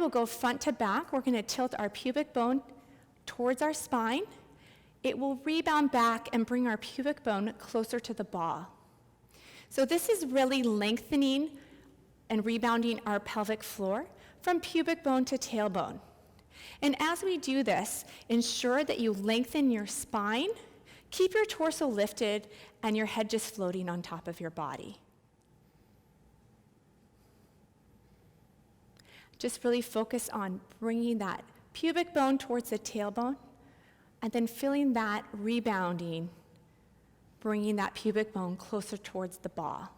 will go front to back. We're going to tilt our pubic bone towards our spine. It will rebound back and bring our pubic bone closer to the ball. So this is really lengthening and rebounding our pelvic floor from pubic bone to tailbone. And as we do this, ensure that you lengthen your spine, keep your torso lifted, and your head just floating on top of your body. Just really focus on bringing that pubic bone towards the tailbone, and then feeling that rebounding, bringing that pubic bone closer towards the ball.